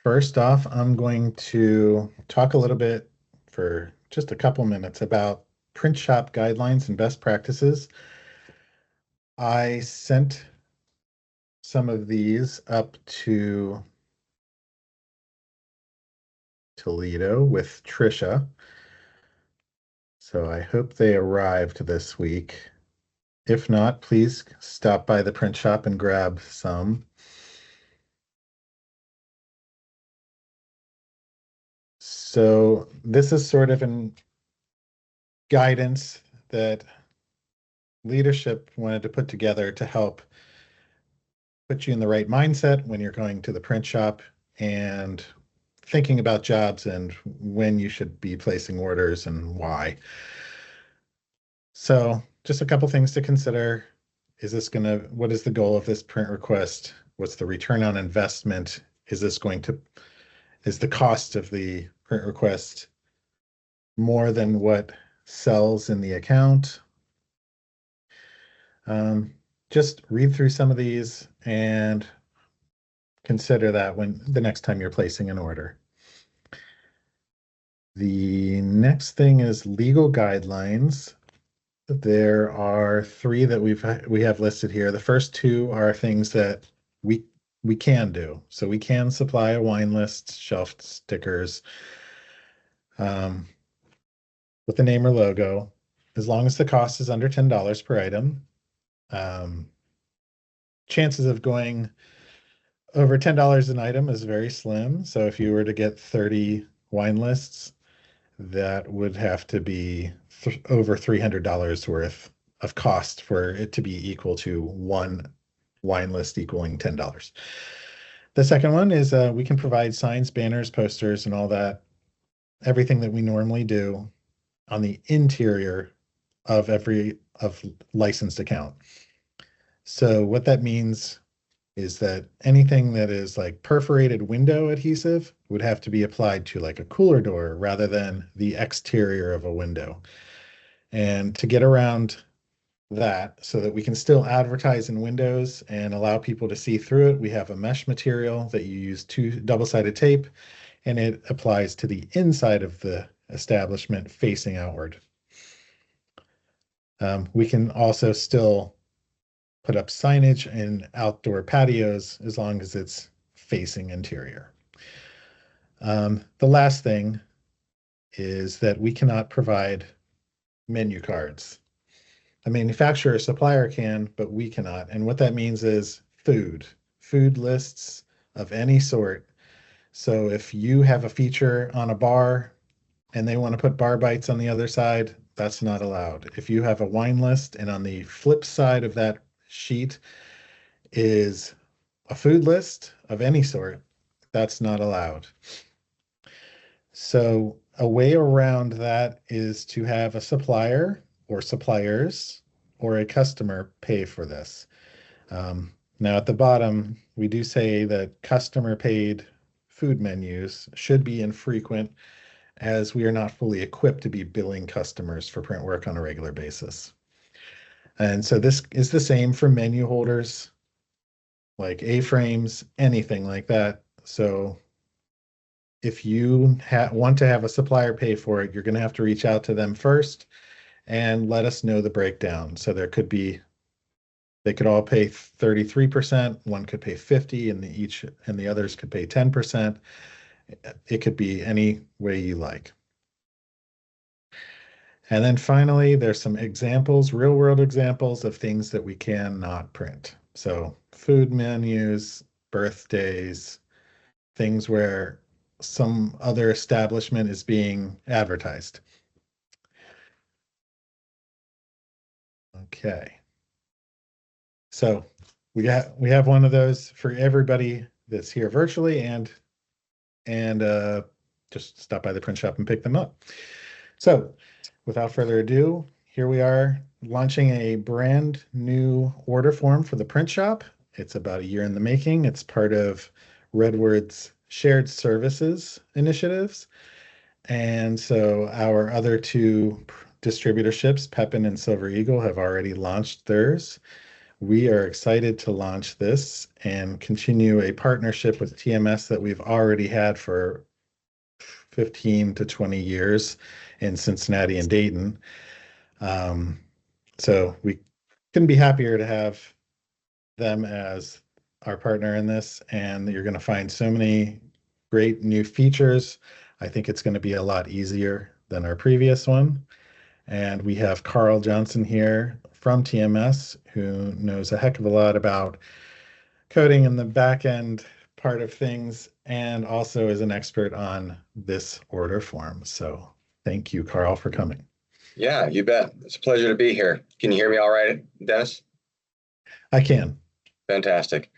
First off, I'm going to talk a little bit for just a couple minutes about print shop guidelines and best practices. I sent some of these up to Toledo with Trisha, so I hope they arrived this week. If not, please stop by the print shop and grab some. So this is sort of an guidance that leadership wanted to put together to help put you in the right mindset when you're going to the print shop and thinking about jobs and when you should be placing orders and why. So, just a couple things to consider. What is the goal of this print request? What's the return on investment? Is the cost of the print request more than what sells in the account? Just read through some of these and consider that when the next time you're placing an order. The next thing is legal guidelines. There are three that we have listed here. The first two are things that we we can do. So we can supply a wine list, shelf stickers, um, with the name or logo, as long as the cost is under $10 per item. Um, Chances of going over $10 an item is very slim. So if you were to get 30 wine lists, that would have to be over $300 worth of cost for it to be equal to one wine list equaling $10. The second one is we can provide signs, banners, posters, and all that, everything that we normally do on the interior of every of licensed account. So what that means is that anything that is like perforated window adhesive would have to be applied to like a cooler door rather than the exterior of a window. And to get around that so that we can still advertise in windows and allow people to see through it, we have a mesh material that you use two double-sided tape, and it applies to the inside of the establishment facing outward. We can also still put up signage in outdoor patios as long as it's facing interior. The last thing is that we cannot provide menu cards. A manufacturer or supplier can, but we cannot. And what that means is food lists of any sort. So if you have a feature on a bar and they want to put bar bites on the other side, that's not allowed. If you have a wine list and on the flip side of that sheet is a food list of any sort, that's not allowed. So a way around that is to have a supplier or suppliers or a customer pay for this. Now at the bottom, we do say that customer paid food menus should be infrequent as we are not fully equipped to be billing customers for print work on a regular basis. And so this is the same for menu holders, like A-frames, anything like that. So if you want to have a supplier pay for it, you're going to have to reach out to them first and let us know the breakdown. So they could all pay 33%, one could pay 50, and the others could pay 10%. It could be any way you like. And then finally, there's some examples, real world examples of things that we cannot print. So food menus, birthdays, things where some other establishment is being advertised. Okay. So we have one of those for everybody that's here virtually and just stop by the print shop and pick them up. So without further ado, here we are launching a brand new order form for the print shop. It's about a year in the making. It's part of Redwood's shared services initiatives. And so our other two distributorships, Pepin and Silver Eagle, have already launched theirs. we are excited to launch this and continue a partnership with TMS that we've already had for 15 to 20 years in Cincinnati and Dayton. So we couldn't be happier to have them as our partner in this, and you're going to find so many great new features. I think it's going to be a lot easier than our previous one. And we have Carl Johnson here from TMS, who knows a heck of a lot about coding and the back end part of things, and also is an expert on this order form. So thank you, Carl, for coming. Yeah, you bet. It's a pleasure to be here. Can you hear me all right, Dennis? I can. Fantastic.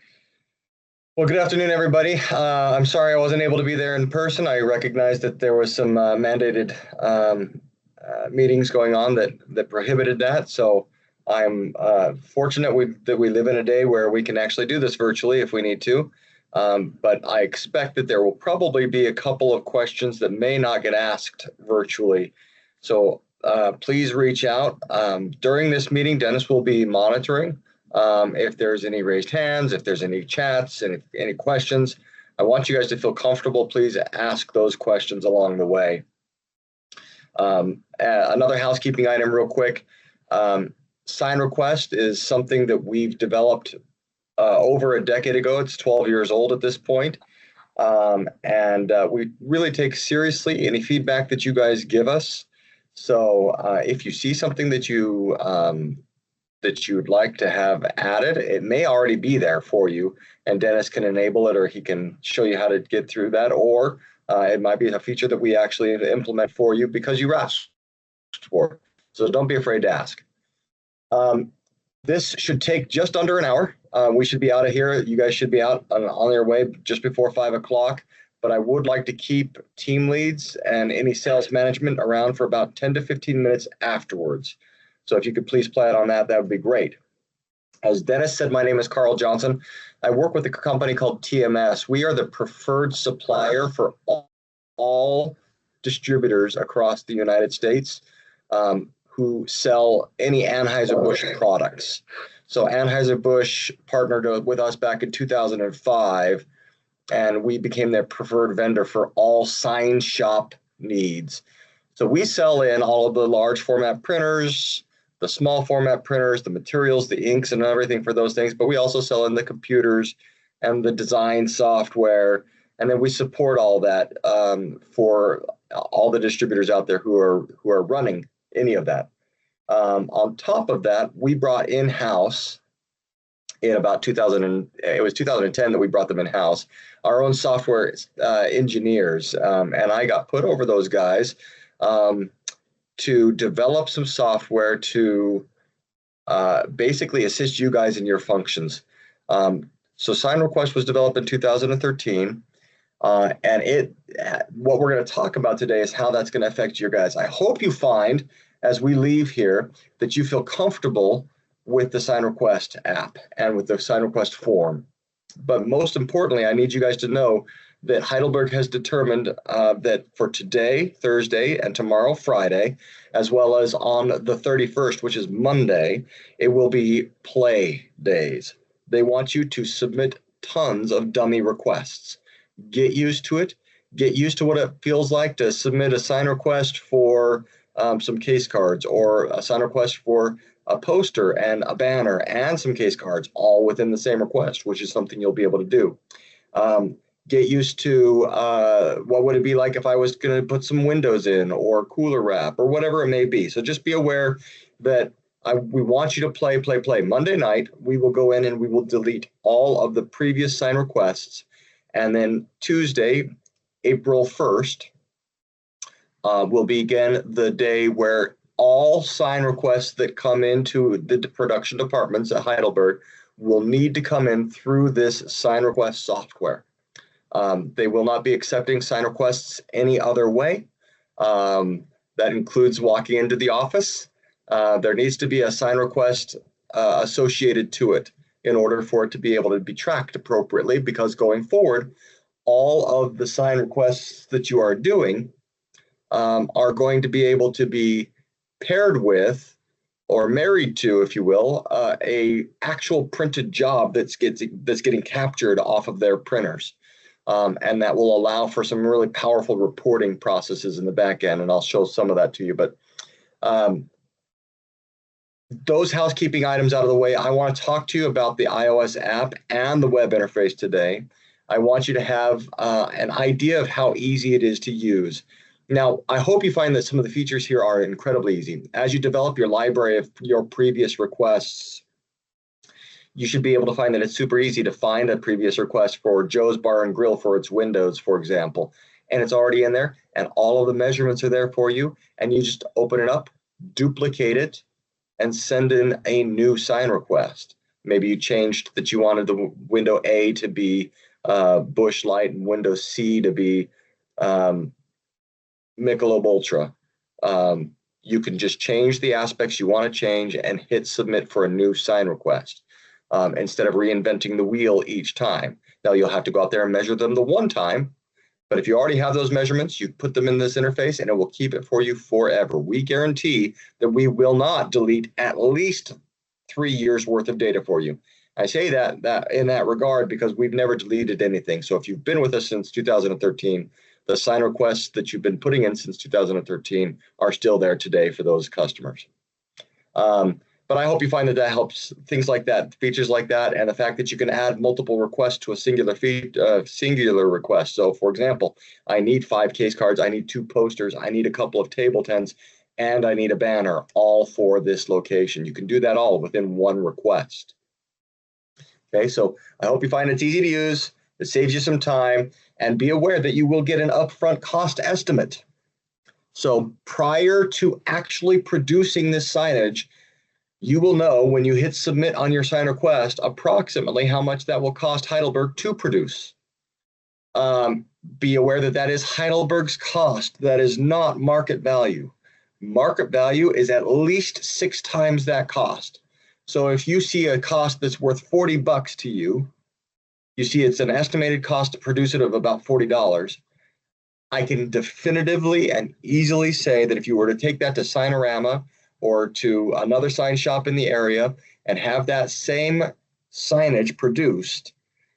Well, good afternoon, everybody. I'm sorry I wasn't able to be there in person. I recognize that there was some mandated meetings going on that prohibited that. So I'm fortunate that we live in a day where we can actually do this virtually if we need to. But I expect that there will probably be a couple of questions that may not get asked virtually. So please reach out. During this meeting, Dennis will be monitoring. If there's any raised hands, if there's any chats, and any questions, I want you guys to feel comfortable. Please ask those questions along the way. Another housekeeping item real quick. Sign request is something that we've developed over a decade ago. It's 12 years old at this point. And we really take seriously any feedback that you guys give us. So if you see something that you'd like to have added, it may already be there for you, and Dennis can enable it, or he can show you how to get through that, or it might be a feature that we actually implement for you because you asked for. So don't be afraid to ask. This should take just under an hour. We should be out of here. You guys should be out on your way just before 5 o'clock. But I would like to keep team leads and any sales management around for about 10 to 15 minutes afterwards. So if you could please plan on that, that would be great. As Dennis said, my name is Carl Johnson. I work with a company called TMS. We are the preferred supplier for all distributors across the United States who sell any Anheuser-Busch products. So Anheuser-Busch partnered with us back in 2005, and we became their preferred vendor for all sign shop needs. So we sell in all of the large format printers, the small format printers, the materials, the inks, and everything for those things. But we also sell in the computers and the design software. And then we support all that for all the distributors out there who are running any of that. On top of that, we brought in-house in about 2010 that we brought them in-house, our own software engineers. And I got put over those guys to develop some software to basically assist you guys in your functions. So Sign Request was developed in 2013. And what we're going to talk about today is how that's going to affect your guys. I hope you find, as we leave here, that you feel comfortable with the Sign Request app and with the Sign Request form. But most importantly, I need you guys to know that Heidelberg has determined that for today, Thursday, and tomorrow, Friday, as well as on the 31st, which is Monday, it will be play days. They want you to submit tons of dummy requests. Get used to it. Get used to what it feels like to submit a sign request for some case cards, or a sign request for a poster and a banner and some case cards, all within the same request, which is something you'll be able to do. Get used to what would it be like if I was going to put some windows in, or cooler wrap, or whatever it may be. So just be aware that we want you to play. Monday night, we will go in and we will delete all of the previous sign requests. And then Tuesday, April 1st, will be again the day where all sign requests that come into the production departments at Heidelberg will need to come in through this sign request software. They will not be accepting sign requests any other way. That includes walking into the office. There needs to be a sign request associated to it in order for it to be able to be tracked appropriately, because going forward, all of the sign requests that you are doing are going to be able to be paired with or married to, if you will, a actual printed job that's getting captured off of their printers. And that will allow for some really powerful reporting processes in the back end. And I'll show some of that to you. But those housekeeping items out of the way, I want to talk to you about the iOS app and the web interface today. I want you to have an idea of how easy it is to use. Now, I hope you find that some of the features here are incredibly easy. As you develop your library of your previous requests, you should be able to find that it's super easy to find a previous request for Joe's Bar and Grill for its windows, for example. And it's already in there, and all of the measurements are there for you. And you just open it up, duplicate it, and send in a new sign request. Maybe you changed that you wanted the window A to be Busch Light and window C to be Michelob Ultra. You can just change the aspects you want to change and hit submit for a new sign request instead of reinventing the wheel each time. Now you'll have to go out there and measure them the one time, but if you already have those measurements, you put them in this interface and it will keep it for you forever. We guarantee that we will not delete at least 3 years worth of data for you. I say that in that regard because we've never deleted anything. So if you've been with us since 2013, the sign requests that you've been putting in since 2013 are still there today for those customers. But I hope you find that that helps, things like that, features like that, and the fact that you can add multiple requests to a singular request. So for example, I need 5 case cards, I need 2 posters, I need a couple of table tents, and I need a banner, all for this location. You can do that all within one request. Okay, so I hope you find it's easy to use, it saves you some time, and be aware that you will get an upfront cost estimate. So prior to actually producing this signage, you will know when you hit submit on your sign request approximately how much that will cost Heidelberg to produce. Be aware that that is Heidelberg's cost. That is not market value. Market value is at least 6 times that cost. So if you see a cost that's worth $40 to you, you see it's an estimated cost to produce it of about $40. I can definitively and easily say that if you were to take that to Signorama or to another sign shop in the area and have that same signage produced,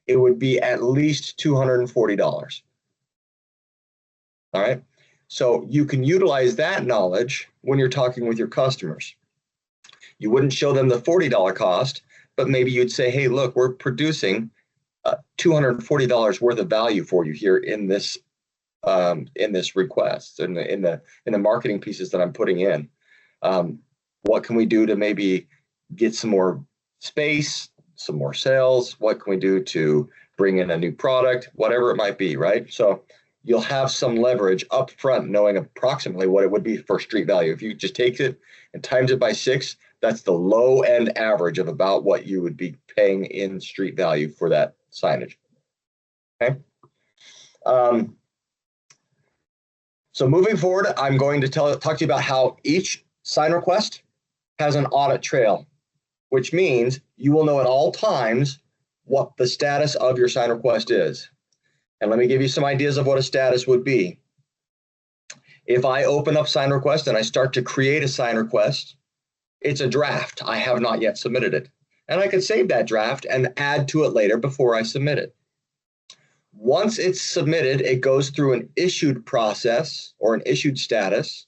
it would be at least $240. All right. So you can utilize that knowledge when you're talking with your customers. You wouldn't show them the $40 cost, but maybe you'd say, hey, look, we're producing $240 worth of value for you here in this request, in the marketing pieces that I'm putting in. What can we do to maybe get some more space, some more sales? What can we do to bring in a new product? Whatever it might be, right? So you'll have some leverage up front, knowing approximately what it would be for street value. If you just take it and times it by 6, that's the low end average of about what you would be paying in street value for that signage. Okay. So moving forward, I'm going to talk to you about how each sign request has an audit trail, which means you will know at all times what the status of your sign request is. And let me give you some ideas of what a status would be. If I open up sign request and I start to create a sign request, it's a draft. I have not yet submitted it. And I can save that draft and add to it later before I submit it. Once it's submitted, it goes through an issued process or an issued status,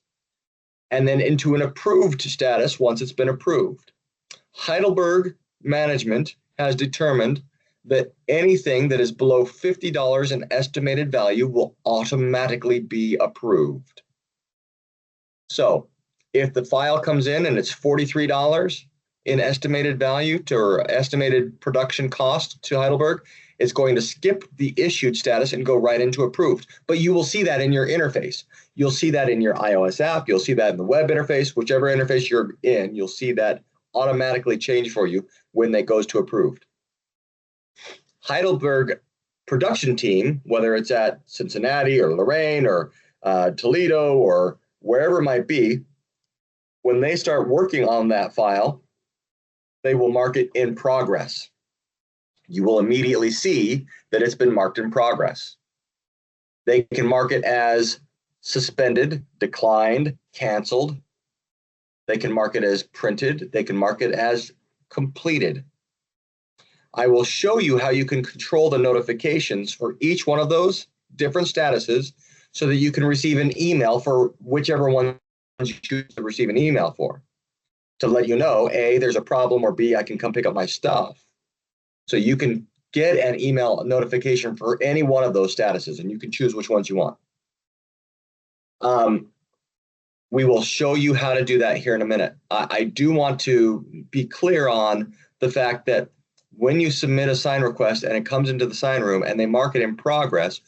and then into an approved status once it's been approved. Heidelberg management has determined that anything that is below $50 in estimated value will automatically be approved. So if the file comes in and it's $43 in estimated value or estimated production cost to Heidelberg, it's going to skip the issued status and go right into approved. But you will see that in your interface. You'll see that in your iOS app. You'll see that in the web interface. Whichever interface you're in, you'll see that automatically change for you when it goes to approved. Heidelberg production team, whether it's at Cincinnati or Lorain or Toledo or wherever it might be, when they start working on that file, they will mark it in progress. You will immediately see that it's been marked in progress. They can mark it as suspended, declined, canceled, They can mark it as printed. They can mark it as completed. I will show you how you can control the notifications for each one of those different statuses so that you can receive an email for whichever one you choose to receive an email for, to let you know, A, there's a problem, or B, I can come pick up my stuff. So you can get an email notification for any one of those statuses, and you can choose which ones you want. We will show you how to do that here in a minute. I do want to be clear on the fact that when you submit a sign request and it comes into the sign room and they mark it in progress,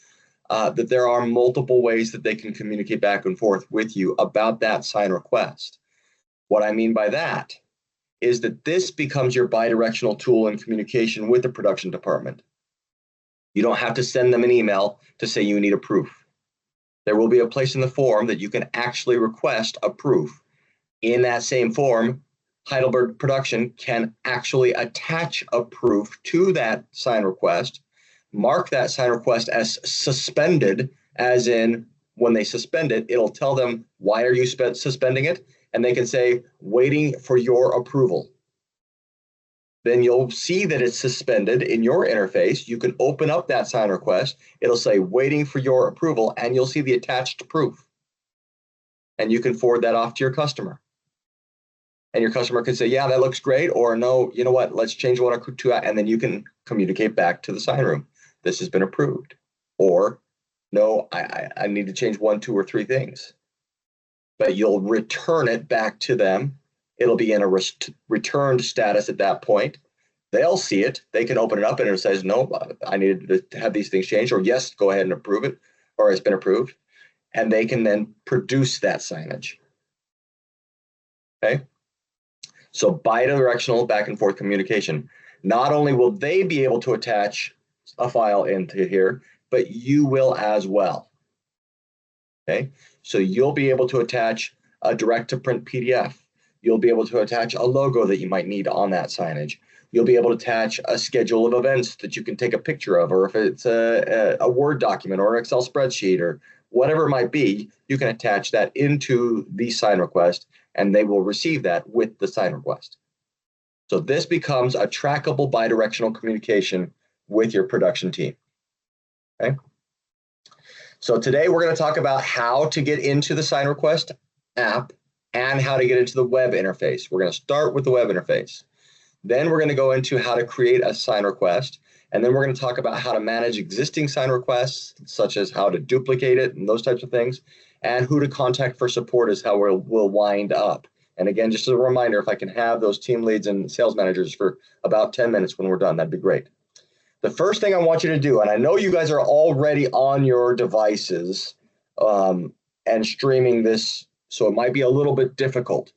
that there are multiple ways that they can communicate back and forth with you about that sign request. What I mean by that is that this becomes your bidirectional tool in communication with the production department. You don't have to send them an email to say you need a proof. There will be a place in the form that you can actually request a proof. In that same form, Heidelberg Production can actually attach a proof to that sign request, mark that sign request as suspended, as in when they suspend it, it'll tell them, why are you suspending it? And they can say, waiting for your approval. Then you'll see that it's suspended in your interface. You can open up that sign request. It'll say, waiting for your approval, and you'll see the attached proof. And you can forward that off to your customer. And your customer can say, yeah, that looks great, or no, you know what, let's change one or two, and then you can communicate back to the sign room. This has been approved. Or, no, I need to change 1, 2, or 3 things. But you'll return it back to them. It'll be in a returned status at that point. They'll see it. They can open it up and it says, no, I needed to have these things changed, or yes, go ahead and approve it, or it's been approved. And they can then produce that signage. Okay? So bidirectional back and forth communication. Not only will they be able to attach a file into here, but you will as well. Okay? So you'll be able to attach a direct-to-print PDF. You'll be able to attach a logo that you might need on that signage. You'll be able to attach a schedule of events that you can take a picture of, or if it's a Word document or an Excel spreadsheet or whatever it might be, you can attach that into the sign request, and they will receive that with the sign request. So this becomes a trackable bidirectional communication with your production team. Okay? So today we're going to talk about how to get into the sign request app and how to get into the web interface. We're going to start with the web interface. Then we're going to go into how to create a sign request. And then we're going to talk about how to manage existing sign requests, such as how to duplicate it and those types of things. And who to contact for support is how we'll wind up. And again, just as a reminder, if I can have those team leads and sales managers for about 10 minutes when we're done, that'd be great. The first thing I want you to do, and I know you guys are already on your devices and streaming this, so it might be a little bit difficult.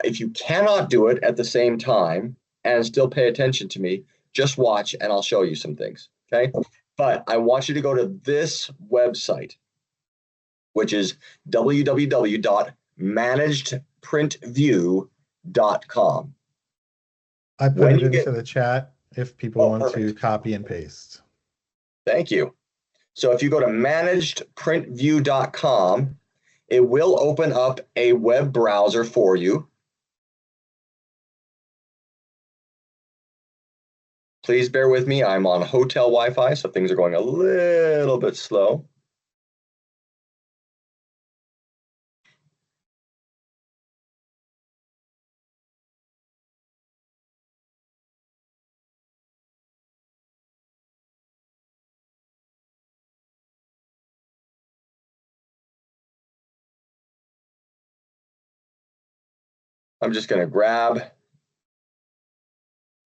If you cannot do it at the same time and still pay attention to me, just watch and I'll show you some things, okay? But I want you to go to this website, which is www.managedprintview.com. I put it into the chat if people want to copy and paste. Thank you. So if you go to managedprintview.com, it will open up a web browser for you. Please bear with me. I'm on hotel Wi-Fi, so things are going a little bit slow. I'm just going to grab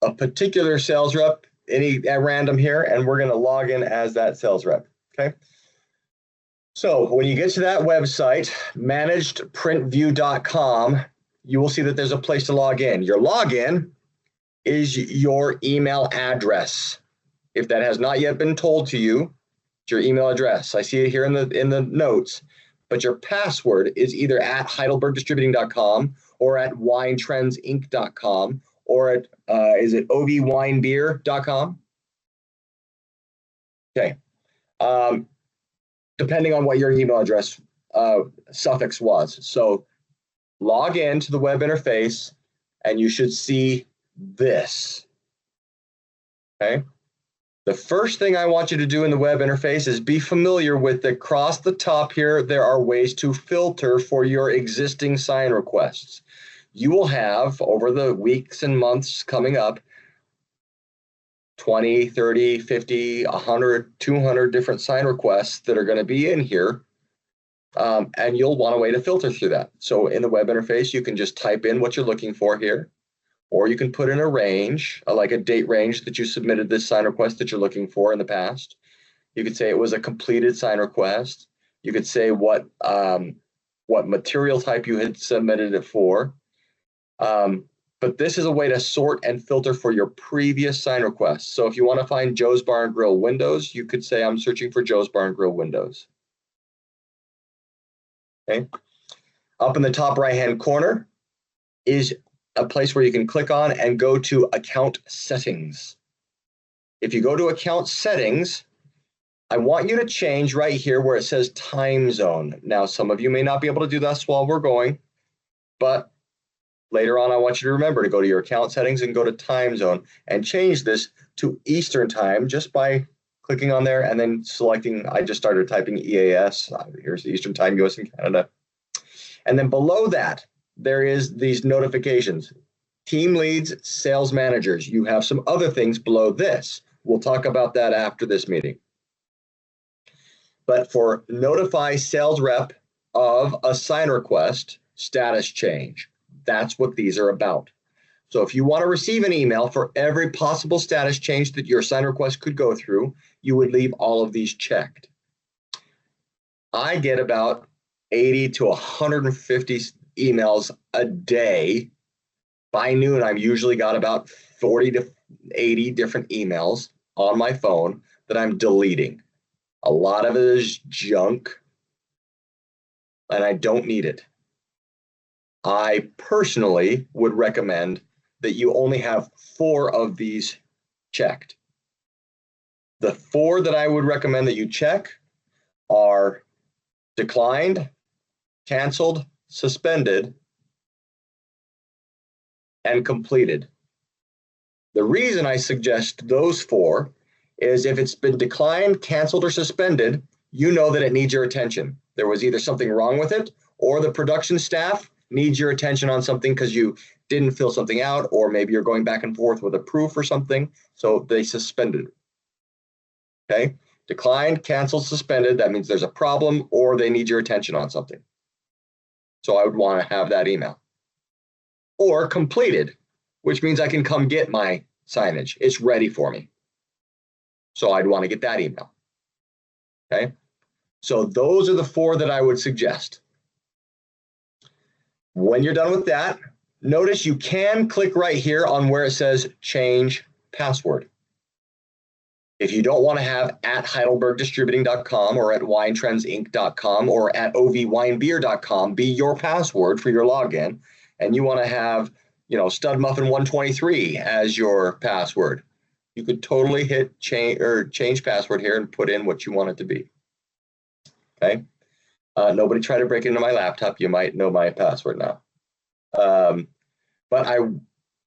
a particular sales rep, at random here, and we're going to log in as that sales rep. Okay. So when you get to that website, managedprintview.com, you will see that there's a place to log in. Your login is your email address. If that has not yet been told to you, it's your email address. I see it here in the notes, but your password is either at heidelbergdistributing.com or at winetrendsinc.com or at, is it ovwinebeer.com? Okay. Depending on what your email address suffix was. So log into the web interface, and you should see this. Okay. The first thing I want you to do in the web interface is be familiar with across the top here, there are ways to filter for your existing sign requests. You will have, over the weeks and months coming up, 20, 30, 50, 100, 200 different sign requests that are going to be in here. And you'll want a way to filter through that. So in the web interface, you can just type in what you're looking for here, or you can put in a range, like a date range that you submitted this sign request that you're looking for in the past. You could say it was a completed sign request. You could say what material type you had submitted it for. But this is a way to sort and filter for your previous sign requests. So if you want to find Joe's Bar and Grill windows, you could say I'm searching for Joe's Bar and Grill windows. Okay. Up in the top right-hand corner is a place where you can click on and go to account settings. If you go to account settings, I want you to change right here where it says time zone. Now, some of you may not be able to do this while we're going, but later on, I want you to remember to go to your account settings and go to time zone and change this to Eastern time just by clicking on there and then selecting. I just started typing EAS. Here's the Eastern time, US and Canada. And then below that, there is these notifications. Team leads, sales managers. You have some other things below this. We'll talk about that after this meeting. But for notify sales rep of a sign request status change, that's what these are about. So if you want to receive an email for every possible status change that your sign request could go through, you would leave all of these checked. I get about 80 to 150 emails a day. By noon, I've usually got about 40 to 80 different emails on my phone that I'm deleting. A lot of it is junk, and I don't need it. I personally would recommend that you only have 4 of these checked. The 4 that I would recommend that you check are declined, canceled, suspended, and completed. The reason I suggest those 4 is if it's been declined, canceled, or suspended, you know that it needs your attention. There was either something wrong with it, or the production staff needs your attention on something because you didn't fill something out, or maybe you're going back and forth with a proof or something, so they suspended it. Okay? Declined, canceled, suspended, that means there's a problem or they need your attention on something. So I would want to have that email. Or completed, which means I can come get my signage. It's ready for me. So I'd want to get that email. Okay? So those are the 4 that I would suggest. When you're done with that, notice you can click right here on where it says change password. If you don't want to have at HeidelbergDistributing.com or at WineTrendsInc.com or at OVWineBeer.com be your password for your login, and you want to have, StudMuffin123 as your password, you could totally hit change password here and put in what you want it to be. Okay. Nobody try to break into my laptop. You might know my password now. But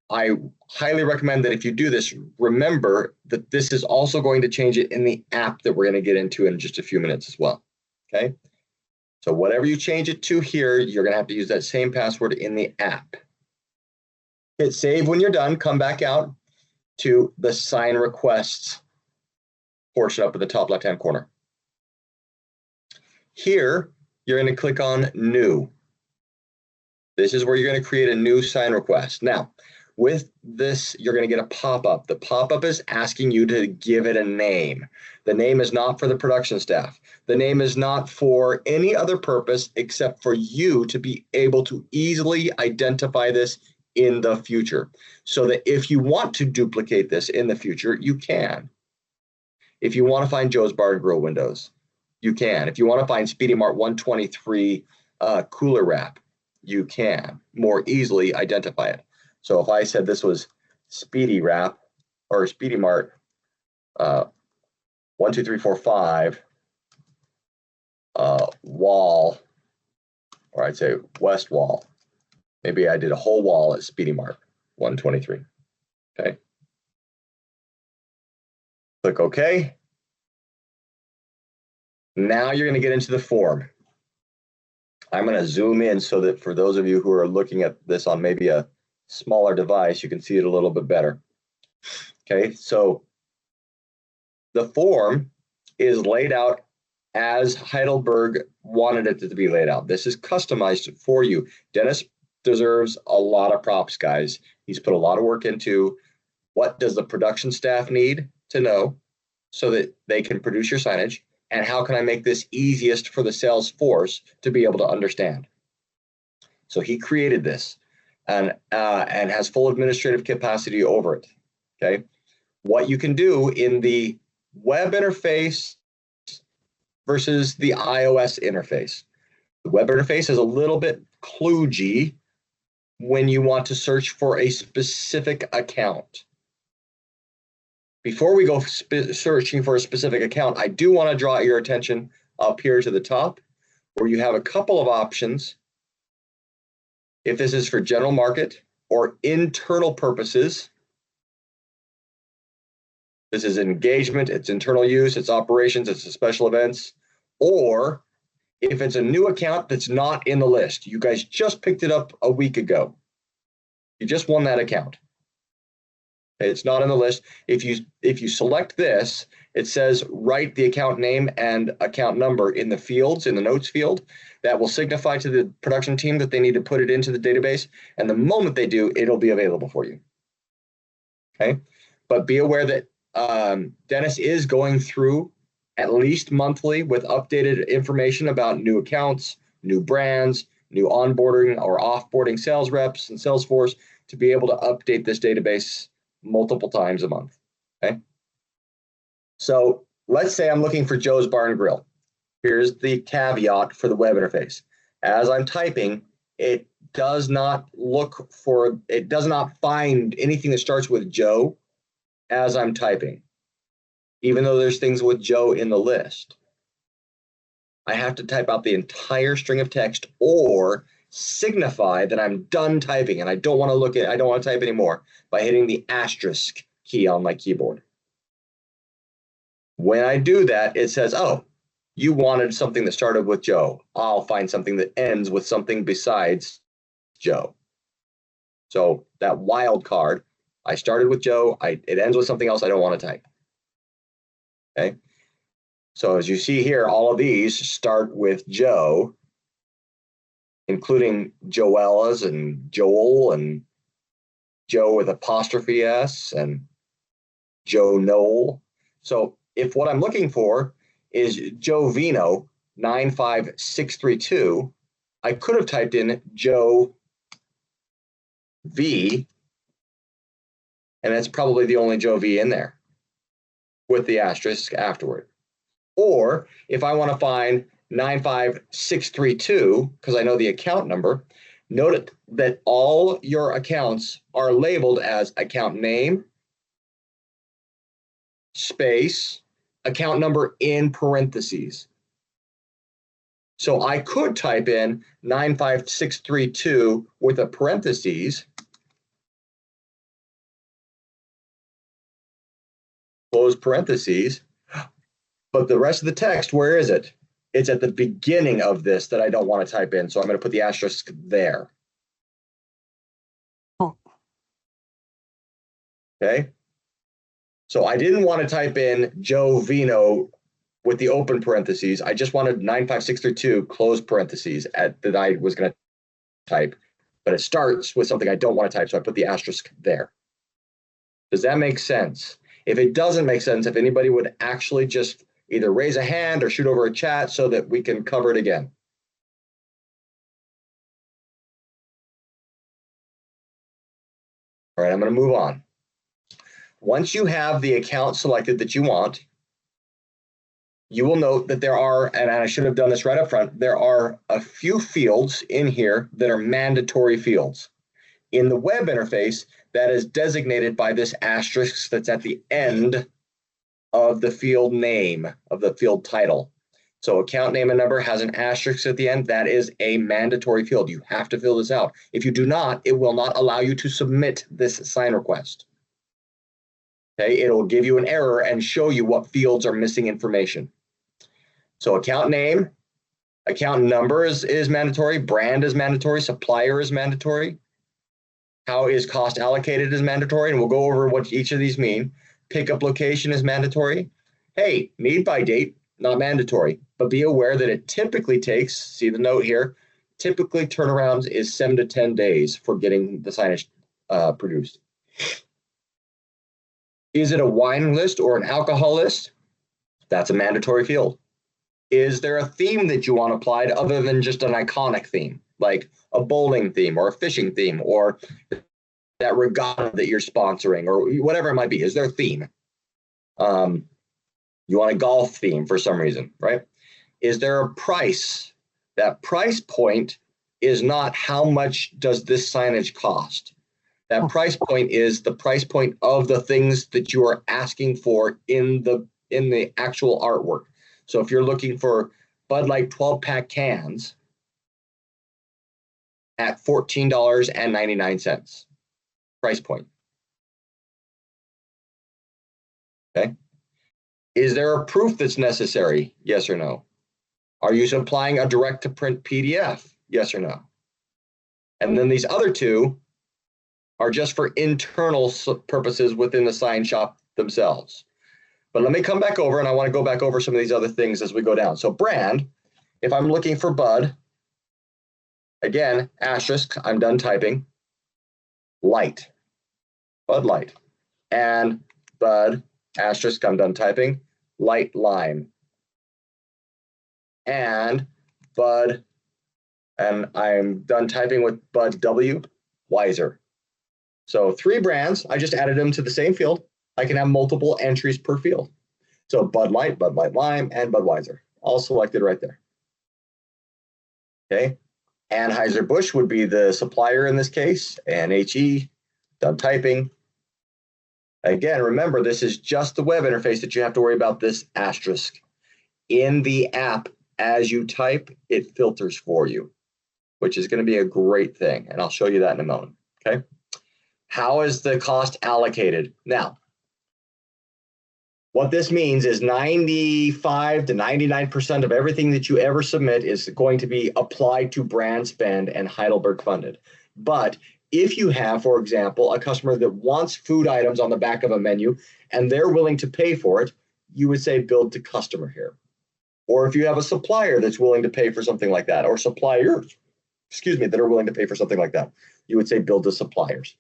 I highly recommend that if you do this, remember that this is also going to change it in the app that we're going to get into in just a few minutes as well. Okay. So whatever you change it to here, you're going to have to use that same password in the app. Hit save when you're done. Come back out to the sign requests portion up at the top left-hand corner. Here, you're going to click on New. This is where you're going to create a new sign request. Now, with this, you're going to get a pop-up. The pop-up is asking you to give it a name. The name is not for the production staff. The name is not for any other purpose except for you to be able to easily identify this in the future, so that if you want to duplicate this in the future, you can. If you want to find Joe's Bar and Grill windows, you can. If you want to find Speedy Mart 123 cooler wrap, you can more easily identify it. So if I said this was Speedy Wrap or Speedy Mart 1, 2, 3, 4, 5 wall, or I'd say west wall, Maybe I did a whole wall at Speedy Mark 123. Okay. Click OK. Now you're going to get into the form. I'm going to zoom in so that for those of you who are looking at this on maybe a smaller device, you can see it a little bit better. Okay, so the form is laid out as Heidelberg wanted it to be laid out. This is customized for you. Dennis deserves a lot of props, guys. He's put a lot of work into what does the production staff need to know so that they can produce your signage, and how can I make this easiest for the sales force to be able to understand. So he created this and has full administrative capacity over it. Okay, what you can do in the web interface versus the iOS interface. The web interface is a little bit kludgy when you want to search for a specific account. Before we go searching for a specific account, I do want to draw your attention up here to the top where you have a couple of options. If this is for general market or internal purposes, this is engagement, it's internal use, it's operations, it's special events, or if it's a new account that's not in the list, you guys just picked it up a week ago. You just won that account. It's not in the list. If you select this, it says write the account name and account number in the fields, in the notes field. That will signify to the production team that they need to put it into the database. And the moment they do, it'll be available for you. Okay, but be aware that Dennis is going through at least monthly with updated information about new accounts, new brands, new onboarding or offboarding sales reps and sales force to be able to update this database multiple times a month. Okay. So let's say I'm looking for Joe's Bar and Grill. Here's the caveat for the web interface. As I'm typing, it does not find anything that starts with Joe as I'm typing, even though there's things with Joe in the list. I have to type out the entire string of text or signify that I'm done typing and I don't want to type anymore by hitting the asterisk key on my keyboard. When I do that, it says, oh, you wanted something that started with Joe. I'll find something that ends with something besides Joe. So that wild card, I started with Joe, it ends with something else I don't want to type. Okay. So as you see here, all of these start with Joe, including Joella's and Joel and Joe with apostrophe S and Joe Noel. So if what I'm looking for is Joe Vino 95632, I could have typed in Joe V, and that's probably the only Joe V in there with the asterisk afterward. Or if I want to find 95632, because I know the account number, note that all your accounts are labeled as account name, space, account number in parentheses. So I could type in 95632 with a parentheses, close parentheses, but the rest of the text, where is it? It's at the beginning of this that I don't want to type in, so I'm going to put the asterisk there. Okay. So I didn't want to type in Joe Vino with the open parentheses. I just wanted 95632 close parentheses that I was going to type, but it starts with something I don't want to type, so I put the asterisk there. Does that make sense? If it doesn't make sense, if anybody would actually just either raise a hand or shoot over a chat so that we can cover it again. All right, I'm going to move on. Once you have the account selected that you want, you will note that there are, and I should have done this right up front, there are a few fields in here that are mandatory fields. In the web interface, that is designated by this asterisk that's at the end of the field name, of the field title. So account name and number has an asterisk at the end. That is a mandatory field. You have to fill this out. If you do not, it will not allow you to submit this sign request. Okay, it'll give you an error and show you what fields are missing information. So account name, account number is mandatory, brand is mandatory, supplier is mandatory. How is cost allocated is mandatory, and we'll go over what each of these mean. Pickup location is mandatory. Hey, need by date, not mandatory, but be aware that it typically takes, see the note here, typically turnarounds is 7 to 10 days for getting the signage produced. Is it a wine list or an alcohol list? That's a mandatory field. Is there a theme that you want applied other than just an iconic theme, like a bowling theme or a fishing theme or that regatta that you're sponsoring or whatever it might be? Is there a theme? You want a golf theme for some reason, right? Is there a price? That price point is not how much does this signage cost. That price point is the price point of the things that you are asking for in the actual artwork. So if you're looking for Bud Light 12-pack cans at $14.99, price point. Okay. Is there a proof that's necessary? Yes or no? Are you supplying a direct-to-print PDF? Yes or no? And then these other two are just for internal purposes within the sign shop themselves. But let me come back over, and I want to go back over some of these other things as we go down. So brand, if I'm looking for Bud, again, asterisk, I'm done typing, Light, Bud Light, and Bud, asterisk, I'm done typing, Light Lime, and Bud, and I'm done typing with Bud W, Weiser. So 3 brands, I just added them to the same field. I can have multiple entries per field. So Bud Light Lime, and Budweiser, all selected right there. Okay, Anheuser-Busch would be the supplier in this case, ANHE, done typing. Again, remember, this is just the web interface that you have to worry about this asterisk. In the app, as you type, it filters for you, which is going to be a great thing, and I'll show you that in a moment, okay? How is the cost allocated? Now, what this means is 95 to 99% of everything that you ever submit is going to be applied to brand spend and Heidelberg funded. But if you have, for example, a customer that wants food items on the back of a menu and they're willing to pay for it, you would say build to customer here. Or if you have a supplier that's willing to pay for something like that, or suppliers, that are willing to pay for something like that, you would say build to suppliers.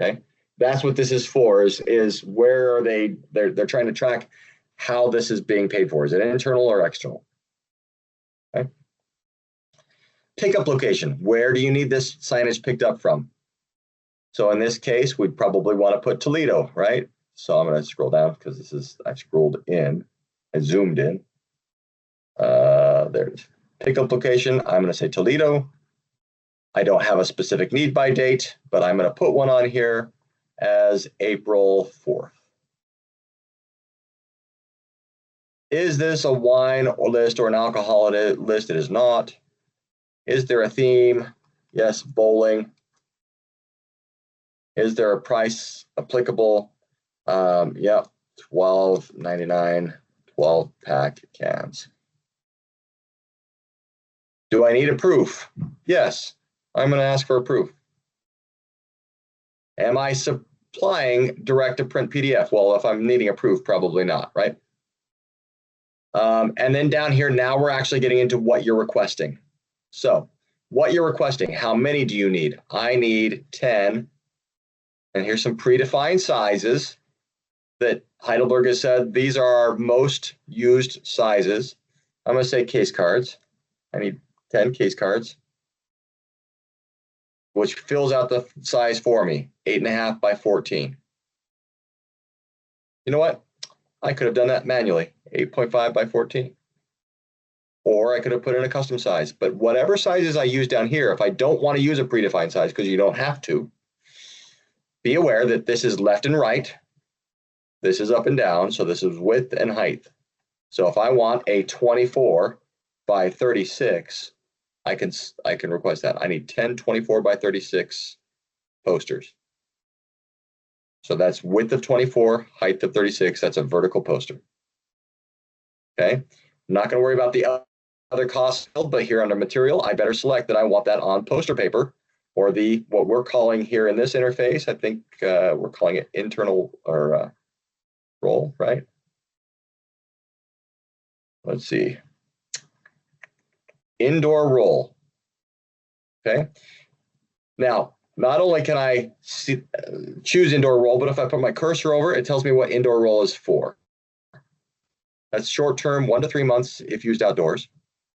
Okay. That's what this is for, is where are they're trying to track how this is being paid for. Is it internal or external? Okay. Pickup location. Where do you need this signage picked up from? So in this case, we'd probably want to put Toledo, right? So I'm going to scroll down because I scrolled in, I zoomed in. There's pickup location. I'm going to say Toledo. I don't have a specific need by date, but I'm going to put one on here as April 4th. Is this a wine list or an alcohol list? It is not. Is there a theme? Yes, bowling. Is there a price applicable? Yeah, $12.99, 12-pack cans. Do I need a proof? Yes, I'm going to ask for a proof. Am I supplying direct-to-print PDF? Well, if I'm needing a proof, probably not, right? And then down here, now we're actually getting into what you're requesting. So what you're requesting, how many do you need? I need 10. And here's some predefined sizes that Heidelberg has said, these are our most used sizes. I'm going to say case cards. I need 10 case cards, which fills out the size for me, 8.5 by 14. You know what? I could have done that manually, 8.5 by 14. Or I could have put in a custom size. But whatever sizes I use down here, if I don't want to use a predefined size, because you don't have to, be aware that this is left and right. This is up and down, so this is width and height. So if I want a 24 by 36, I can request that. I need 10 24 by 36 posters. So that's width of 24, height of 36. That's a vertical poster. Okay. I'm not going to worry about the other costs, but here under material, I better select that I want that on poster paper, or the what we're calling here in this interface. I think we're calling it internal or roll, right? Let's see. Indoor roll. Okay. Now, not only can I choose indoor roll, but if I put my cursor over, it tells me what indoor roll is for. That's short term, 1 to 3 months if used outdoors,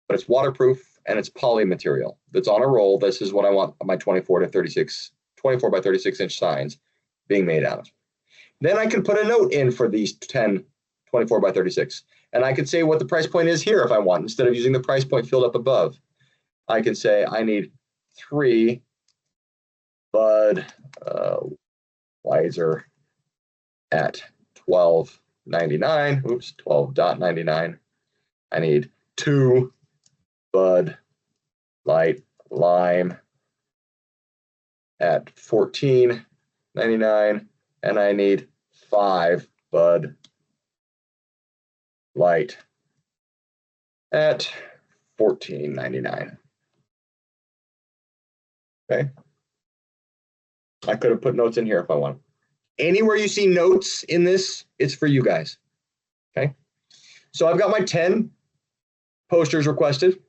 but it's waterproof and it's poly material that's on a roll. This is what I want my 24 by 36 inch signs being made out of. Then I can put a note in for these 10 24 by 36. And I could say what the price point is here if I want, instead of using the price point field up above. I can say I need 3 Bud Weiser at $12.99. Oops, $12.99. I need 2 Bud Light Lime at $14.99, and I need 5 Bud Light at $14.99. Okay. I could have put notes in here if I want. Anywhere you see notes in this, it's for you guys. Okay. So I've got my 10 posters requested.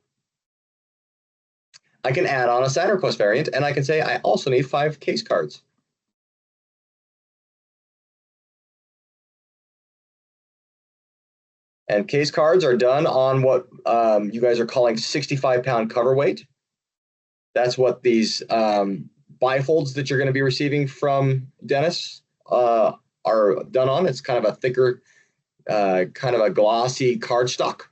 I can add on a sign request variant, and I can say I also need 5 case cards. And case cards are done on what you guys are calling 65-pound cover weight. That's what these bifolds that you're going to be receiving from Dennis are done on. It's kind of a thicker, kind of a glossy cardstock,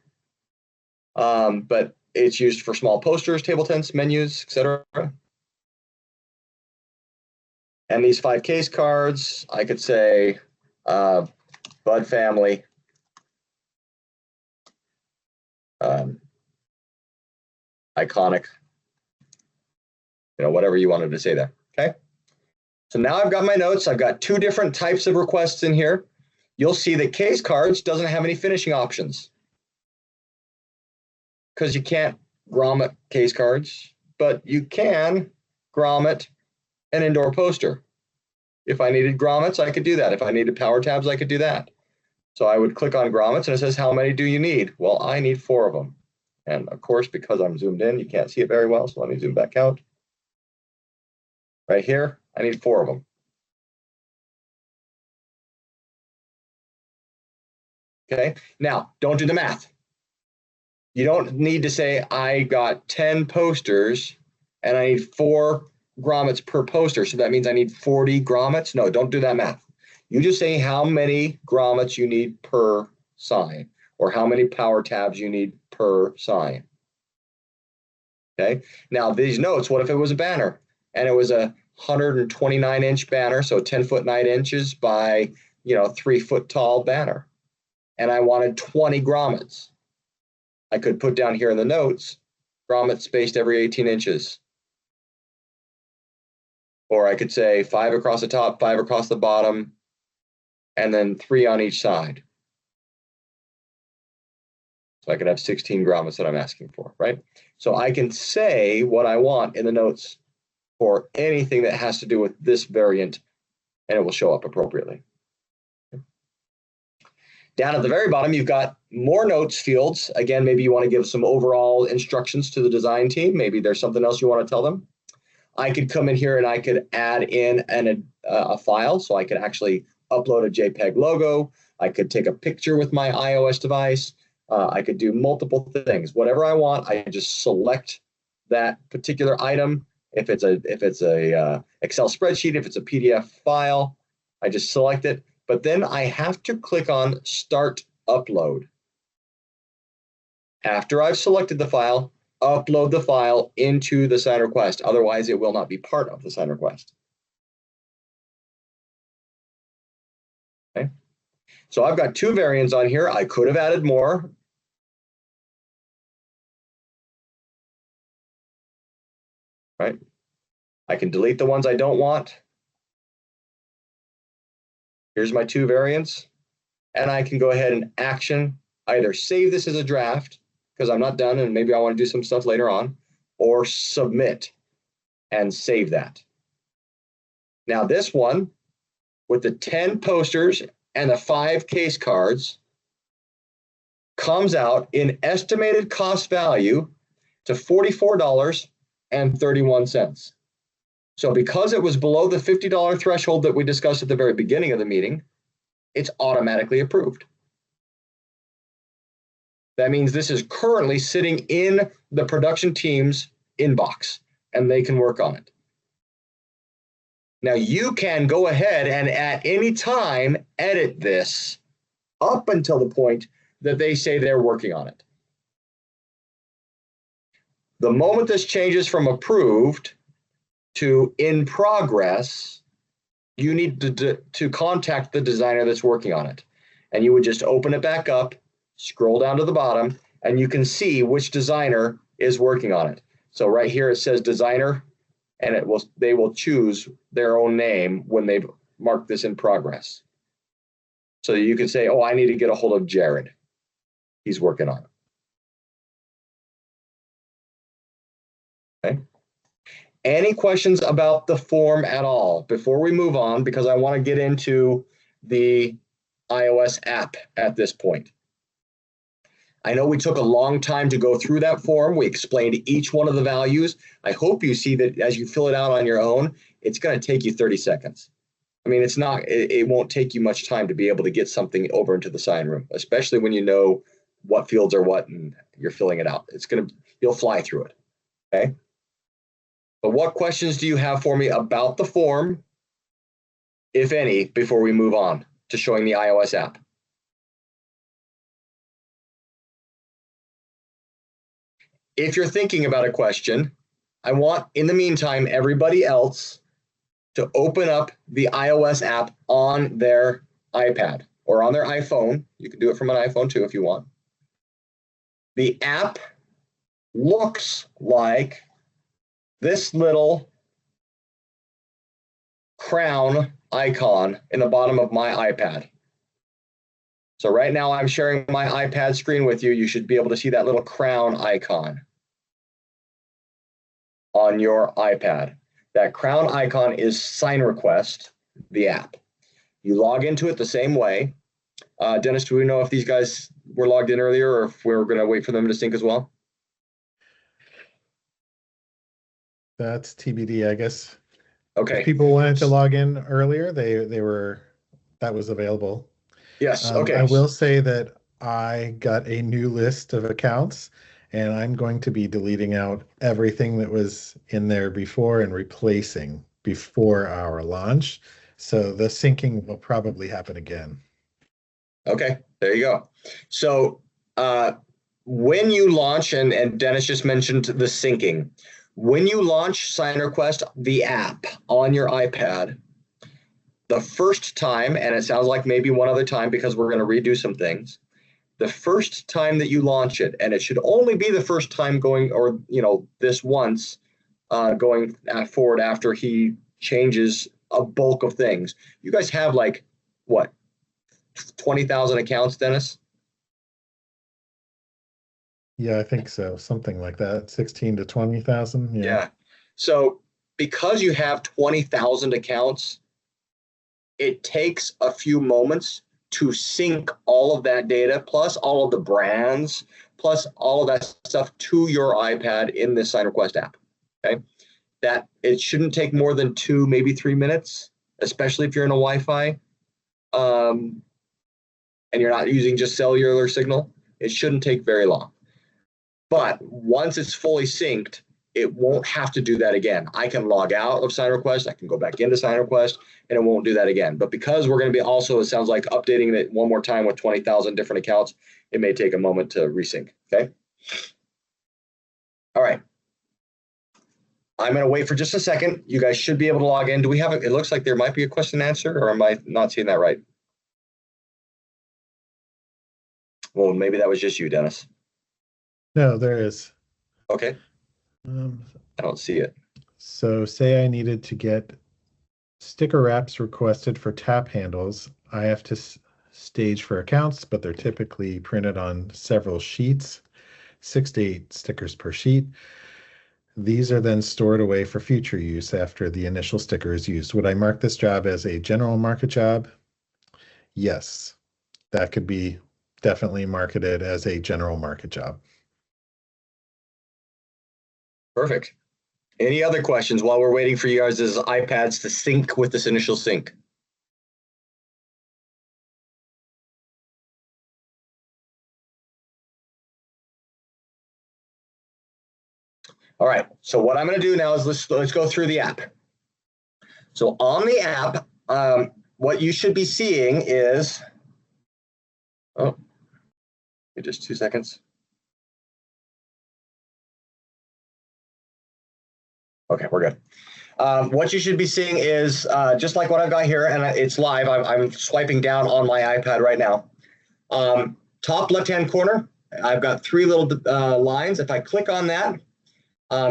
but it's used for small posters, table tents, menus, etc. And these 5 case cards, I could say Bud family, iconic, whatever you wanted to say there. Okay. So now I've got my notes. I've got 2 different types of requests in here. You'll see that case cards doesn't have any finishing options because you can't grommet case cards, but you can grommet an indoor poster. If I needed grommets, I could do that. If I needed power tabs, I could do that. So I would click on grommets and it says, how many do you need? Well, I need 4 of them. And of course, because I'm zoomed in, you can't see it very well. So let me zoom back out. Right here, I need 4 of them. Okay, now don't do the math. You don't need to say, I got 10 posters and I need 4 grommets per poster. So that means I need 40 grommets. No, don't do that math. You just say how many grommets you need per sign, or how many power tabs you need per sign. Okay, now these notes, what if it was a banner and it was a 129-inch banner, so 10 foot 9 inches by 3 foot tall banner, and I wanted 20 grommets. I could put down here in the notes, grommets spaced every 18 inches. Or I could say 5 across the top, 5 across the bottom, and then 3 on each side. So I could have 16 grommets that I'm asking for, right? So I can say what I want in the notes for anything that has to do with this variant, and it will show up appropriately. Down at the very bottom, you've got more notes fields. Again, maybe you want to give some overall instructions to the design team. Maybe there's something else you want to tell them. I could come in here and I could add in a file. So I could actually upload a JPEG logo. I could take a picture with my iOS device. I could do multiple things. Whatever I want, I just select that particular item. If it's a Excel spreadsheet, if it's a PDF file, I just select it. But then I have to click on Start Upload. After I've selected the file, upload the file into the sign request. Otherwise, it will not be part of the sign request. Okay. So I've got 2 variants on here. I could have added more. Right? I can delete the ones I don't want. Here's my 2 variants. And I can go ahead and action, either save this as a draft, because I'm not done and maybe I want to do some stuff later on, or submit and save that. Now this one, with the 10 posters and the 5 case cards, comes out in estimated cost value to $44.31. So because it was below the $50 threshold that we discussed at the very beginning of the meeting, it's automatically approved. That means this is currently sitting in the production team's inbox and they can work on it. Now you can go ahead and at any time edit this up until the point that they say they're working on it. The moment this changes from approved to in progress, you need to contact the designer that's working on it. And you would just open it back up, scroll down to the bottom, and you can see which designer is working on it. So right here it says designer, and they will choose their own name when they've marked this in progress. So you can say, oh, I need to get a hold of Jared. He's working on it. Okay. Any questions about the form at all before we move on? Because I want to get into the iOS app at this point. I know we took a long time to go through that form. We explained each one of the values. I hope you see that as you fill it out on your own, it's going to take you 30 seconds. I mean, it won't take you much time to be able to get something over into the sign room, especially when you know what fields are what and you're filling it out. You'll fly through it. Okay. But what questions do you have for me about the form, if any, before we move on to showing the iOS app? If you're thinking about a question, I want, in the meantime, everybody else to open up the iOS app on their iPad or on their iPhone. You can do it from an iPhone too if you want. The app looks like this little crown icon in the bottom of my iPad. So right now I'm sharing my iPad screen with you. You should be able to see that little crown icon on your iPad. That crown icon is SignRequest, the app. You log into it the same way. Dennis, do we know if these guys were logged in earlier or if we're going to wait for them to sync as well? That's TBD, I guess. Okay. If people wanted to log in earlier, that was available. Yes. Okay. I will say that I got a new list of accounts, and I'm going to be deleting out everything that was in there before and replacing before our launch. So the syncing will probably happen again. Okay, there you go. So when you launch, and Dennis just mentioned the syncing, when you launch SignRequest, the app on your iPad, the first time, and it sounds like maybe one other time because we're going to redo some things, the first time that you launch it, and it should only be the first time going, or this once going forward after he changes a bulk of things. You guys have like what, 20,000 accounts, Dennis? Yeah, I think so. Something like that. 16 to 20,000. Yeah. So because you have 20,000 accounts, it takes a few moments to sync all of that data, plus all of the brands, plus all of that stuff to your iPad in this SignRequest app. Okay. That it shouldn't take more than 2, maybe 3 minutes, especially if you're in a Wi-Fi. And you're not using just cellular signal. It shouldn't take very long. But once it's fully synced, it won't have to do that again. I can log out of SignRequest, I can go back into SignRequest, and it won't do that again. But because we're going to be also, it sounds like, updating it one more time with 20,000 different accounts, it may take a moment to resync, okay? All right. I'm going to wait for just a second. You guys should be able to log in. Do we have it? It looks like there might be a question and answer, or am I not seeing that right? Well, maybe that was just you, Dennis. No, there is. Okay, Um, I don't see it. so say I needed to get sticker wraps requested for tap handles. I have to stage for accounts, but they're typically printed on several sheets, 6 to 8 stickers per sheet. These are then stored away for future use after the initial sticker is used. Would I mark this job as a general market job? Yes, that could be definitely marketed as a general market job. Perfect. Any other questions while we're waiting for you guys' iPads to sync with this initial sync? All right, so what I'm going to do now is let's go through the app. So on the app, what you should be seeing is, oh, just 2 seconds. Okay, we're good. What you should be seeing is just like what I've got here, and it's live. I'm swiping down on my iPad right now. Top left-hand corner, I've got 3 little lines. If I click on that,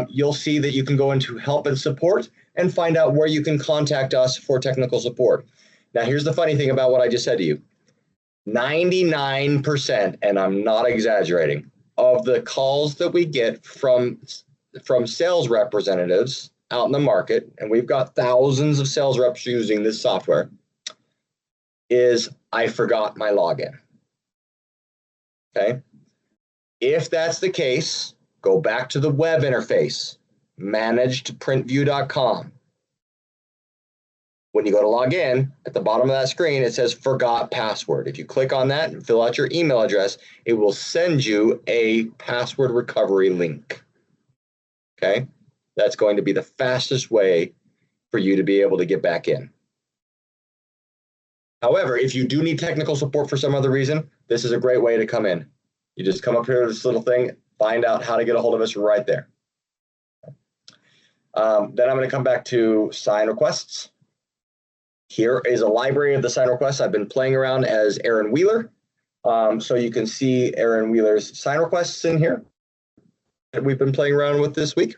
you'll see that you can go into help and support and find out where you can contact us for technical support. Now, here's the funny thing about what I just said to you. 99%, and I'm not exaggerating, of the calls that we get from sales representatives out in the market, and we've got thousands of sales reps using this software, is I forgot my login. Okay. If that's the case, go back to the web interface, managedprintview.com. When you go to log in, at the bottom of that screen, it says forgot password. If you click on that and fill out your email address, it will send you a password recovery link. Okay? That's going to be the fastest way for you to be able to get back in. However, if you do need technical support for some other reason, this is a great way to come in. You just come up here to this little thing, find out how to get a hold of us right there. Then I'm going to come back to sign requests. Here is a library of the sign requests. I've been playing around as Aaron Wheeler. So you can see Aaron Wheeler's sign requests in here that we've been playing around with this week.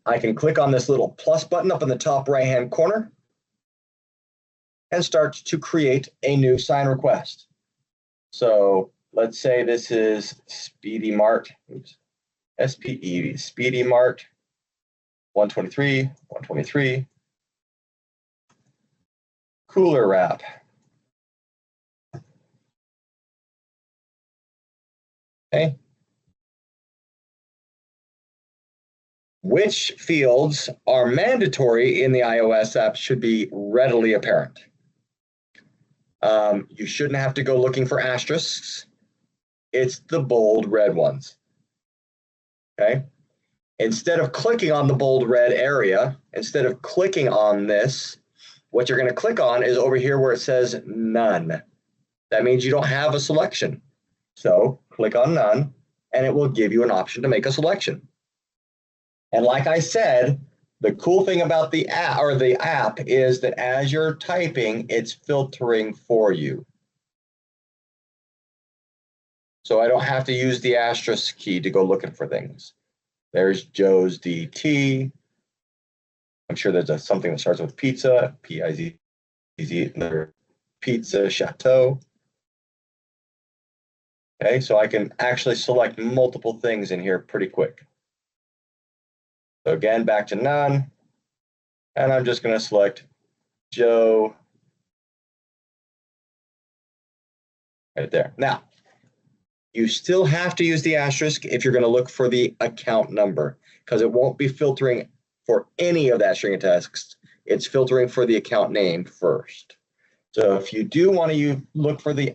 I can click on this little plus button up in the top right-hand corner and start to create a new sign request. So let's say this is Speedy Mart, SPE, Speedy Mart 123, cooler wrap. Okay. Which fields are mandatory in the iOS app should be readily apparent. You shouldn't have to go looking for asterisks. It's the bold red ones. Okay. Instead of clicking on the bold red area, instead of clicking on this, what you're going to click on is over here where it says none. That means you don't have a selection. So click on none, and it will give you an option to make a selection. And like I said, the cool thing about the app is that as you're typing, it's filtering for you. So I don't have to use the asterisk key to go looking for things. There's Joe's DT. I'm sure there's something that starts with pizza, P-I-Z-Z, another pizza chateau. Okay, so I can actually select multiple things in here pretty quick. So again, back to none. And I'm just going to select Joe right there. Now, you still have to use the asterisk if you're going to look for the account number, because it won't be filtering for any of that string of text. It's filtering for the account name first. So if you do want to look for the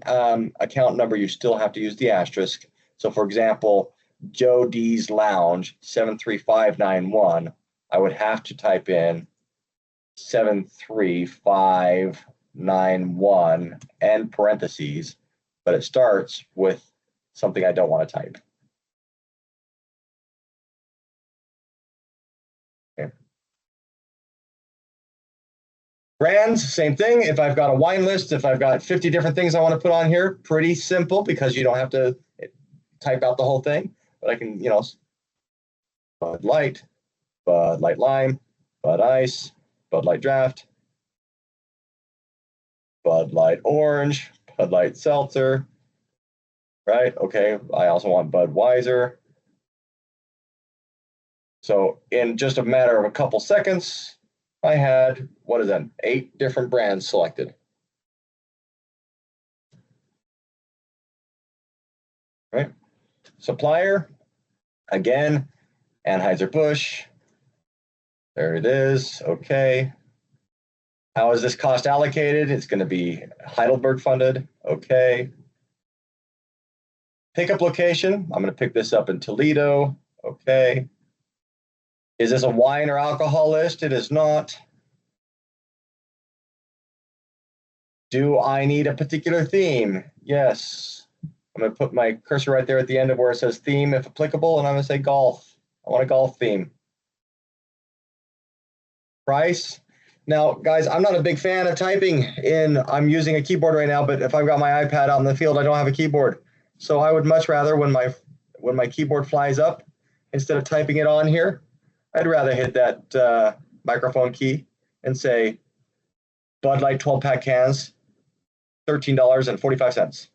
account number, you still have to use the asterisk. So for example, Joe D's Lounge 73591, I would have to type in 73591 and parentheses, but it starts with something I don't want to type. Okay. Brands, same thing. If I've got a wine list, if I've got 50 different things I want to put on here, pretty simple because you don't have to type out the whole thing. But I can, Bud Light, Bud Light Lime, Bud Ice, Bud Light Draft, Bud Light Orange, Bud Light Seltzer, right? Okay, I also want Budweiser. So in just a matter of a couple seconds, I had, 8 different brands selected. Right? Supplier, again, Anheuser-Busch. There it is. Okay. How is this cost allocated? It's going to be Heidelberg funded. Okay. Pickup location. I'm going to pick this up in Toledo. Okay. Is this a wine or alcohol list? It is not. Do I need a particular theme? Yes. I'm going to put my cursor right there at the end of where it says theme, if applicable, and I'm going to say golf. I want a golf theme. Price. Now, guys, I'm not a big fan of typing in. I'm using a keyboard right now, but if I've got my iPad out in the field, I don't have a keyboard. So I would much rather when my keyboard flies up, instead of typing it on here, I'd rather hit that microphone key and say Bud Light 12-pack cans, $13.45.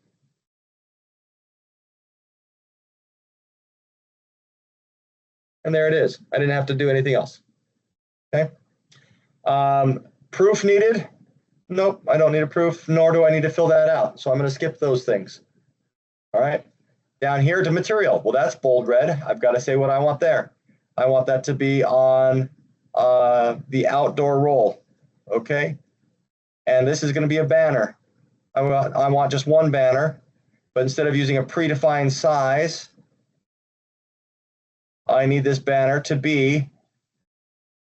And there it is. I didn't have to do anything else. Okay. Proof needed? Nope, I don't need a proof, nor do I need to fill that out. So I'm going to skip those things. All right. Down here to material. Well, that's bold red. I've got to say what I want there. I want that to be on the outdoor roll. Okay. And this is going to be a banner. I want just one banner, but instead of using a predefined size, I need this banner to be,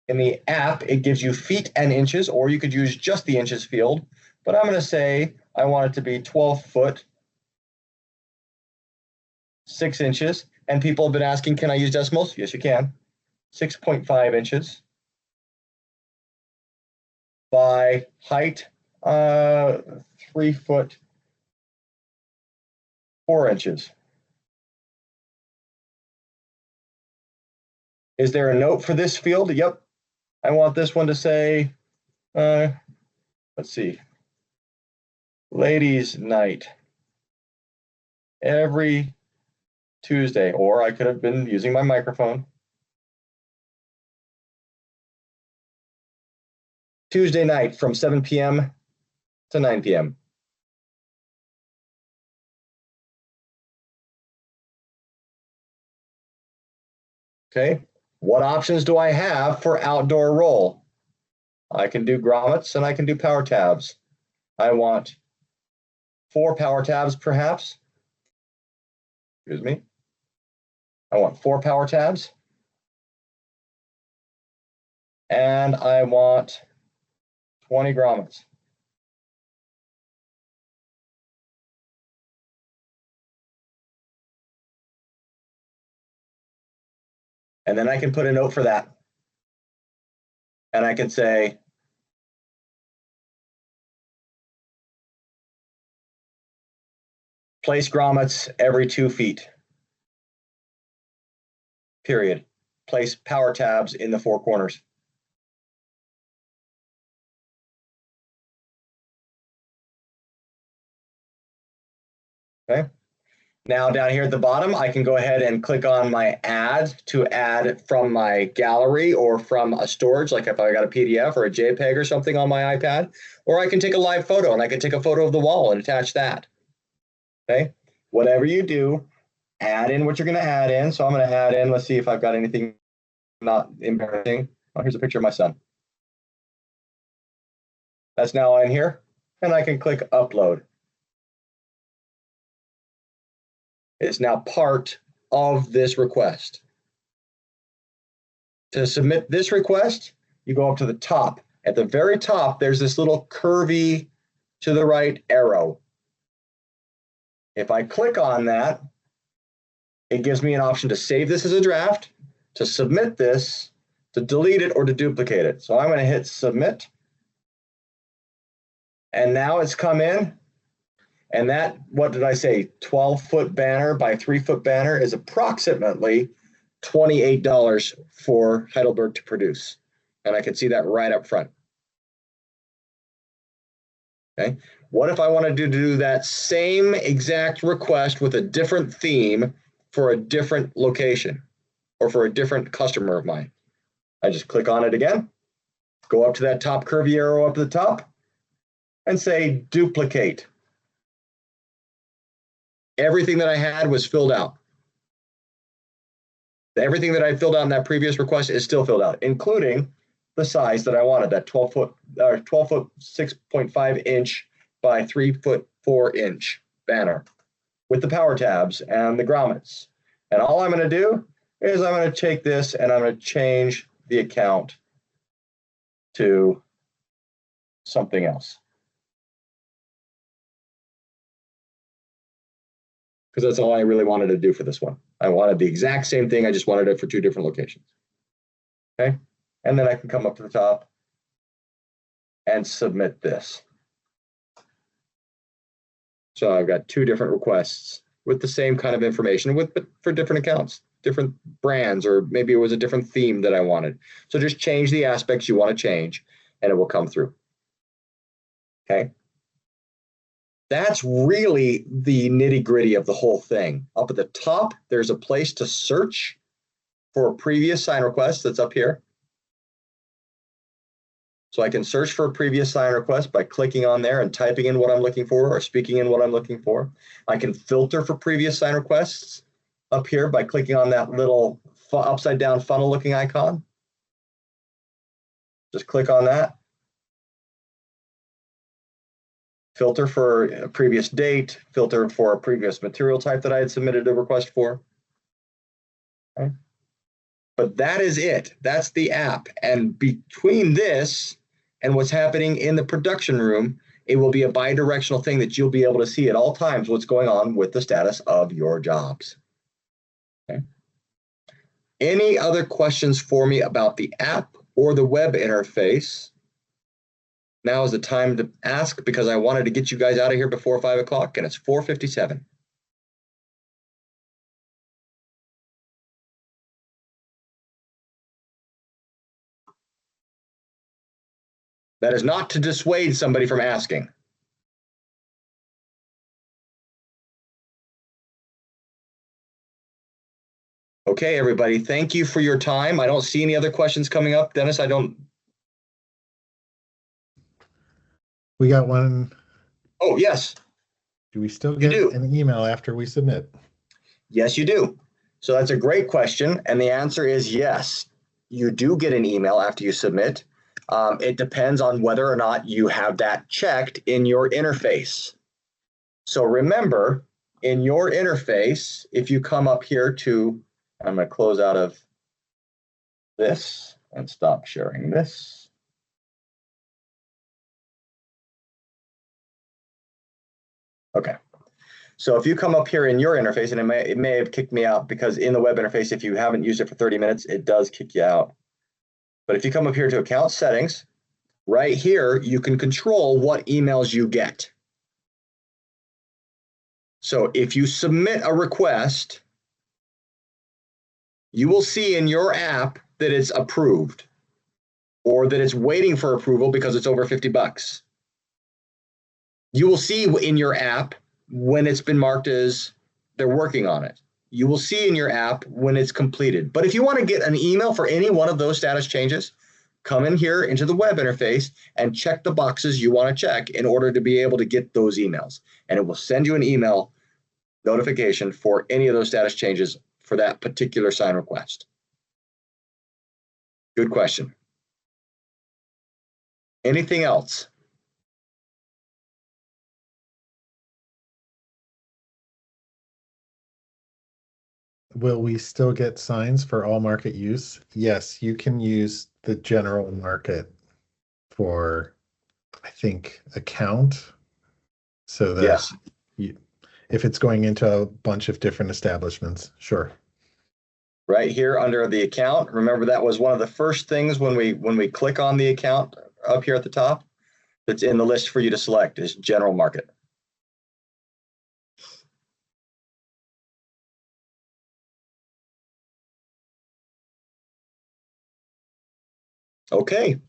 in the app, it gives you feet and inches, or you could use just the inches field, but I'm going to say I want it to be 12 foot, 6 inches, and people have been asking, can I use decimals? Yes, you can. 6.5 inches by height, 3 foot, 4 inches. Is there a note for this field? Yep. I want this one to say, let's see, ladies' night every Tuesday, or I could have been using my microphone. Tuesday night from 7 p.m. to 9 p.m. Okay, what options do I have for outdoor roll? I can do grommets and I can do power tabs. I want 4 power tabs, perhaps. Excuse me. I want 4 power tabs. And I want 20 grommets. And then I can put a note for that. And I can say, place grommets every 2 feet. Period. Place power tabs in the 4 corners. Okay. Now down here at the bottom, I can go ahead and click on my add to add from my gallery or from a storage, like if I got a PDF or a JPEG or something on my iPad, or I can take a live photo and I can take a photo of the wall and attach that. Okay, whatever you do, add in what you're going to add in. So I'm going to add in, let's see if I've got anything not embarrassing. Oh, here's a picture of my son. That's now in here, and I can click upload. It's now part of this request. To submit this request, you go up to the top. At the very top, there's this little curvy to the right arrow. If I click on that, it gives me an option to save this as a draft, to submit this, to delete it, or to duplicate it. So I'm going to hit submit. And now it's come in. And that, what did I say? 12-foot banner by 3-foot banner is approximately $28 for Heidelberg to produce. And I can see that right up front. Okay. What if I wanted to do that same exact request with a different theme for a different location or for a different customer of mine? I just click on it again, go up to that top curvy arrow up at the top and say duplicate. Everything that I had was filled out. Everything that I filled out in that previous request is still filled out, including the size that I wanted, that 12-foot 6.5 inch by 3-foot 4 inch banner with the power tabs and the grommets. And all I'm going to do is I'm going to take this and I'm going to change the account to something else. Because that's all I really wanted to do for this one. I wanted the exact same thing. I just wanted it for 2 different locations. Okay. And then I can come up to the top and submit this. So I've got 2 different requests with the same kind of information but for different accounts, different brands, or maybe it was a different theme that I wanted. So just change the aspects you want to change and it will come through. Okay. That's really the nitty-gritty of the whole thing. Up at the top, there's a place to search for a previous sign request that's up here. So I can search for a previous sign request by clicking on there and typing in what I'm looking for or speaking in what I'm looking for. I can filter for previous sign requests up here by clicking on that little upside down funnel looking icon. Just click on that. Filter for a previous date, filter for a previous material type that I had submitted a request for. Okay. But that is it. That's the app. And between this and what's happening in the production room, it will be a bi-directional thing that you'll be able to see at all times what's going on with the status of your jobs. Okay. Any other questions for me about the app or the web interface? Now is the time to ask because I wanted to get you guys out of here before 5 o'clock and it's 4:57. That is not to dissuade somebody from asking. Okay, everybody, thank you for your time. I don't see any other questions coming up. Dennis, I don't. We got one. Oh, yes. Do we still get an email after we submit? Yes, you do. So that's a great question. And the answer is yes, you do get an email after you submit. It depends on whether or not you have that checked in your interface. So remember, in your interface, if you come up here to, I'm going to close out of this and stop sharing this. Okay. So if you come up here in your interface, and it may have kicked me out because in the web interface, if you haven't used it for 30 minutes, it does kick you out. But if you come up here to account settings, right here, you can control what emails you get. So if you submit a request, you will see in your app that it's approved or that it's waiting for approval because it's over $50. You will see in your app when it's been marked as they're working on it. You will see in your app when it's completed. But if you want to get an email for any one of those status changes, come in here into the web interface and check the boxes you want to check in order to be able to get those emails. And it will send you an email notification for any of those status changes for that particular sign request. Good question. Anything else? Will we still get signs for all market use? Yes, you can use the general market for, I think, account. So that yes. If it's going into a bunch of different establishments, sure. Right here under the account, remember that was one of the first things when we click on the account up here at the top. that's in the list for you to select is general market. Okay,